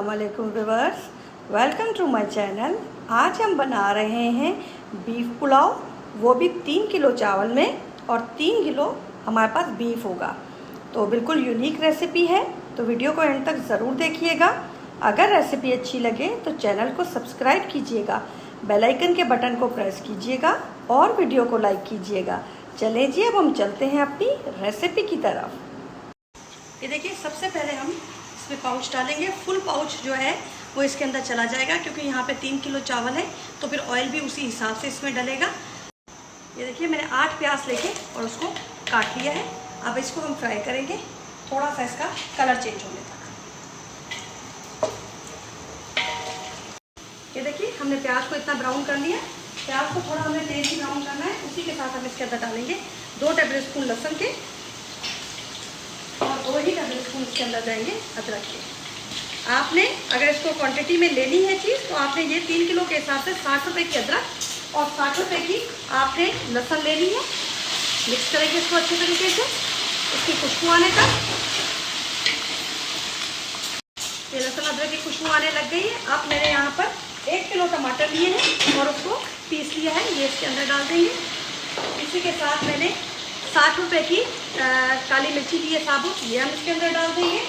अस्सलामुअलैकुम viewers, welcome to my channel. आज हम बना रहे हैं बीफ पुलाव, वो भी 3 किलो चावल में और 3 किलो हमारे पास बीफ होगा। तो बिल्कुल यूनिक रेसिपी है, तो वीडियो को एंड तक ज़रूर देखिएगा। अगर रेसिपी अच्छी लगे तो चैनल को सब्सक्राइब कीजिएगा, बेल आइकन के बटन को प्रेस कीजिएगा और वीडियो को लाइक कीजिएगा। चलें जी, अब हम चलते हैं अपनी रेसिपी की तरफ। ये देखिए, सबसे पहले हम इसमें पाउच डालेंगे। फुल पाउच जो है वो इसके अंदर चला जाएगा, क्योंकि यहाँ पे 3 किलो चावल है, तो फिर ऑयल भी उसी हिसाब से इसमें डलेगा। ये देखिए, मैंने 8 प्याज लेके और उसको काट लिया है। अब इसको हम फ्राई करेंगे थोड़ा सा इसका कलर चेंज होने तक। ये देखिए, हमने प्याज को इतना ब्राउन कर लिया। प्याज को थोड़ा हमें तेज ही ब्राउन करना है। उसी के साथ हम इसके अंदर डालेंगे 2 टेबल स्पून लहसुन के और 2 ही टेबल स्पून इसके अंदर जाएंगे अदरक के। आपने अगर इसको क्वांटिटी में लेनी है चीज़, तो आपने ये 3 किलो के हिसाब से 60 रुपये की अदरक और 60 रुपये की आपने लहसुन लेनी है। मिक्स करेंगे इसको अच्छे तरीके से, इसकी खुशबू आने तक। ये लहसुन अदरक की खुशबू आने लग गई है। अब मैंने यहाँ पर 1 किलो टमाटर लिए हैं और उसको पीस लिया है, ये इसके अंदर डाल देंगे। इसी के साथ मैंने 60 रुपये की काली मिर्ची ली है साबुत, ये हम इसके अंदर डाल देंगे।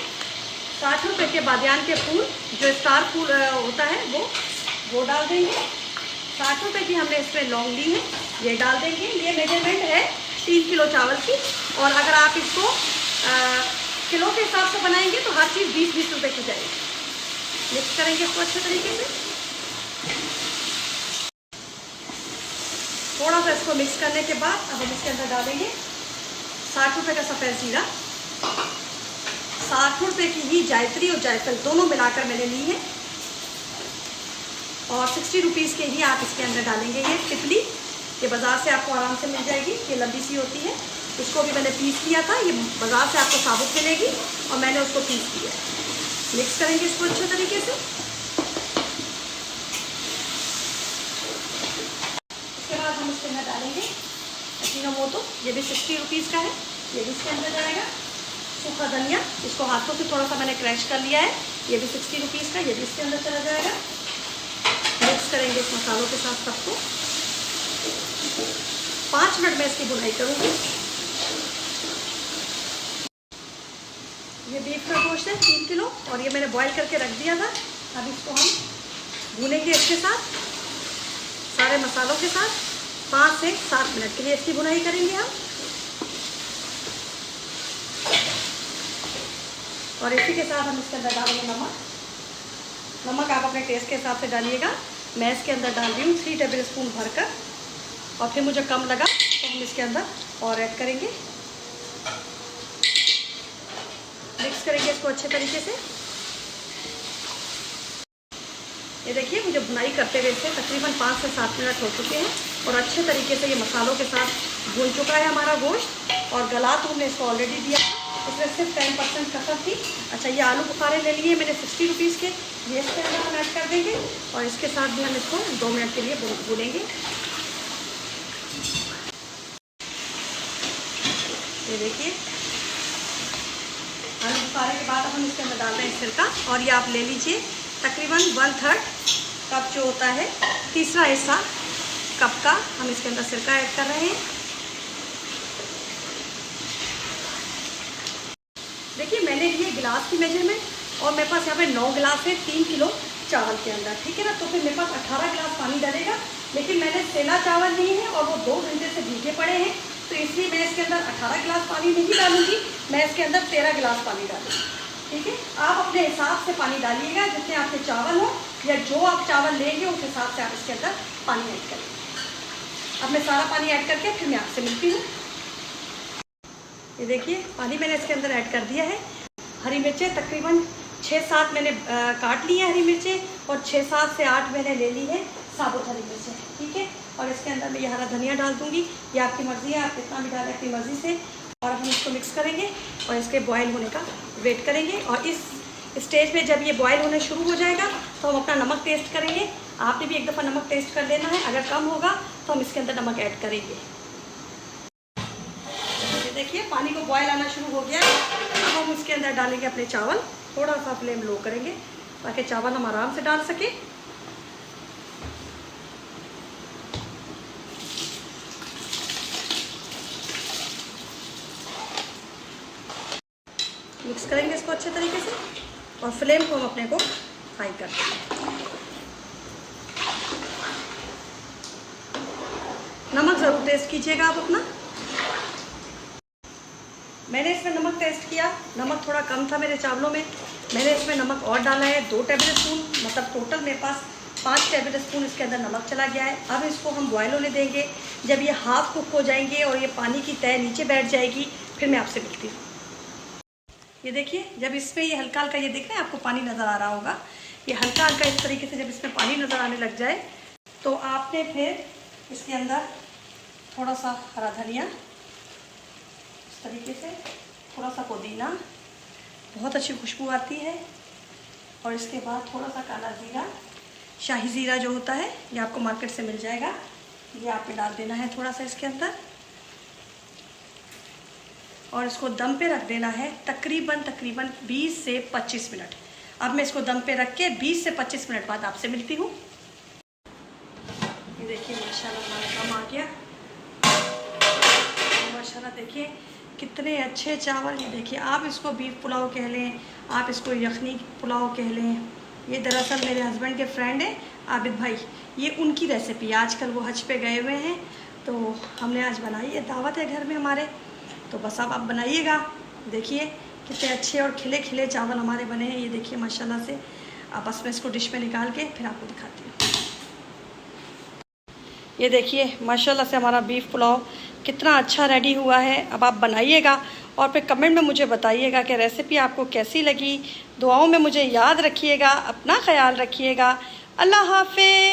60 रुपये के बादियान के फूल, जो स्टार फूल होता है, वो डाल देंगे। 60 रुपये की हमने इसमें लौंग ली है, ये डाल देंगे। ये मेजरमेंट है 3 किलो चावल की, और अगर आप इसको किलो के हिसाब से बनाएंगे तो हर चीज़ 20-20 रुपये की जाएगी। मिक्स करेंगे इसको अच्छे तरीके से। थोड़ा सा इसको मिक्स करने के बाद अब हम इसके अंदर डालेंगे 60 रुपये का सफ़ेद जीरा, 60 रुपये की ही जायत्री और जायफल दोनों मिलाकर मैंने ली है, और 60 रुपीज़ के ही आप इसके अंदर डालेंगे ये तितली। ये बाज़ार से आपको आराम से मिल जाएगी, ये लंबी सी होती है। इसको भी मैंने पीस लिया था, ये बाज़ार से आपको साबुत मिलेगी और मैंने उसको पीस लिया है। मिक्स करेंगे इसको अच्छे तरीके से। उसके बाद हम इसके अंदर डालेंगे अजीनोमोटो, ये भी 60 रुपीज़ का है, ये भी इसके अंदर जाएगा। सूखा धनिया, इसको हाथों से थोड़ा सा मैंने क्रैश कर लिया है, ये भी 60 रुपीज़ का, ये भी इसके अंदर चला जाएगा। मिक्स करेंगे इस मसालों के साथ सबको। 5 मिनट में इसकी भुनाई करूँगी। ये बीफ का गोश्त है 3 किलो, और ये मैंने बॉईल करके रख दिया था। अब इसको हम भूनेंगे इसके साथ, सारे मसालों के साथ। 5 से 7 मिनट के लिए इसकी भुनाई करेंगे हम। और इसी के साथ हम इसके अंदर डालेंगे नमक। नमक आप अपने टेस्ट के हिसाब से डालिएगा। मैं इसके अंदर डाल रही हूँ 3 टेबल स्पून भरकर, और फिर मुझे कम लगा तो हम इसके अंदर और ऐड करेंगे। मिक्स करेंगे इसको अच्छे तरीके से। ये देखिए, मुझे भुनाई करते हुए इससे तकरीबन 5 से 7 मिनट हो चुके हैं, और अच्छे तरीके से ये मसालों के साथ भून चुका है हमारा गोश्त। और गला तो हमने इसको ऑलरेडी दिया, इसमें सिर्फ 10% कसर थी। अच्छा, ये आलू बुखारे ले लिए मैंने 60 रुपीज़ के, ये इसके अंदर हम ऐड कर देंगे, और इसके साथ भी हम इसको 2 मिनट के लिए भूनेंगे। ये देखिए, आलू बुखारे के बाद हम इसके अंदर डाल रहे हैं सिरका, और ये आप ले लीजिए तकरीबन 1/3 कप जो होता है, तीसरा हिस्सा कप का हम इसके अंदर सिरका ऐड कर रहे हैं। देखिए, मैंने लिए गिलास की मेजरमेंट, और मेरे पास यहाँ पे 9 गिलास है 3 किलो चावल के अंदर, ठीक है ना। तो फिर मेरे पास 18 गिलास पानी डलेगा, लेकिन मैंने सेला चावल लिए हैं और वो 2 घंटे से भीगे पड़े हैं, तो इसलिए मैं इसके अंदर 18 गिलास पानी नहीं डालूंगी, मैं इसके अंदर 13 गिलास पानी डालूंगी, ठीक है। आप अपने हिसाब से पानी डालिएगा, जितने आपके चावल हो या जो आप चावल लेंगे उस हिसाब से आप इसके अंदर पानी ऐड करेंगे। अब मैं सारा पानी ऐड करके फिर मैं आपसे मिलती हूँ। ये देखिए, पानी मैंने इसके अंदर ऐड कर दिया है। हरी मिर्चें तकरीबन 6-7 मैंने काट ली हैं हरी मिर्चें, और 6-7 से 8 मैंने ले ली है साबुत हरी मिर्चें, ठीक है। और इसके अंदर मैं ये हरा धनिया डाल दूँगी, ये आपकी मर्ज़ी है, आप कितना भी डालें अपनी मर्ज़ी से। और हम इसको मिक्स करेंगे और इसके बॉयल होने का वेट करेंगे। और इस स्टेज पे जब ये बॉयल होने शुरू हो जाएगा तो हम अपना नमक टेस्ट करेंगे। आपने भी एक दफ़ा नमक टेस्ट कर लेना है, अगर कम होगा तो हम इसके अंदर नमक ऐड करेंगे। ये देखिए, पानी को बॉयल आना शुरू हो गया है। अब हम इसके अंदर डालेंगे अपने चावल, थोड़ा सा फ्लेम लो करेंगे ताकि चावल हम आराम से डाल सके। मिक्स करेंगे इसको अच्छे तरीके से और फ्लेम को हम अपने को हाई कर देंगे। नमक ज़रूर टेस्ट कीजिएगा आप अपना। मैंने इसमें नमक टेस्ट किया, नमक थोड़ा कम था मेरे चावलों में। मैंने इसमें नमक और डाला है 2 टेबल स्पून, मतलब टोटल मेरे पास 5 टेबल स्पून इसके अंदर नमक चला गया है। अब इसको हम बॉयल होने देंगे। जब ये हाफ कुक हो जाएंगे और ये पानी की तह नीचे बैठ जाएगी, फिर मैं आपसे मिलती हूँ। ये देखिए, जब इसमें ये हल्का हल्का, ये देख रहे हैं आपको पानी नज़र आ रहा होगा, ये हल्का हल्का इस तरीके से जब इसमें पानी नज़र आने लग जाए तो आपने फिर इसके अंदर थोड़ा सा हरा धनिया, इस तरीके से थोड़ा सा पुदीना, बहुत अच्छी खुशबू आती है। और इसके बाद थोड़ा सा काला ज़ीरा, शाही ज़ीरा जो होता है ये आपको मार्केट से मिल जाएगा, ये आपने डाल देना है थोड़ा सा इसके अंदर। और इसको दम पे रख देना है तकरीबन 20 से 25 मिनट। अब मैं इसको दम पे रख के 20 से 25 मिनट बाद आपसे मिलती हूँ। ये देखिए माशाल्लाह हमारा दम आ गया। माशाल्लाह देखिए कितने अच्छे चावल। ये देखिए, आप इसको बीफ पुलाव कह लें, आप इसको यखनी पुलाव कह लें। ये दरअसल मेरे हस्बैंड के फ्रेंड हैं आबिद भाई, ये उनकी रेसिपी है। आजकल वो हज पे गए हुए हैं तो हमने आज बनाई है, दावत है घर में हमारे, तो बस अब आप बनाइएगा। देखिए कितने अच्छे और खिले खिले चावल हमारे बने हैं। ये देखिए माशाल्लाह से। अब बस मैं इसको डिश में निकाल के फिर आपको दिखाती हूँ। ये देखिए माशाल्लाह से हमारा बीफ पुलाव कितना अच्छा रेडी हुआ है। अब आप बनाइएगा और फिर कमेंट में मुझे बताइएगा कि रेसिपी आपको कैसी लगी। दुआओं में मुझे याद रखिएगा, अपना ख्याल रखिएगा। अल्लाह हाफ़िज़।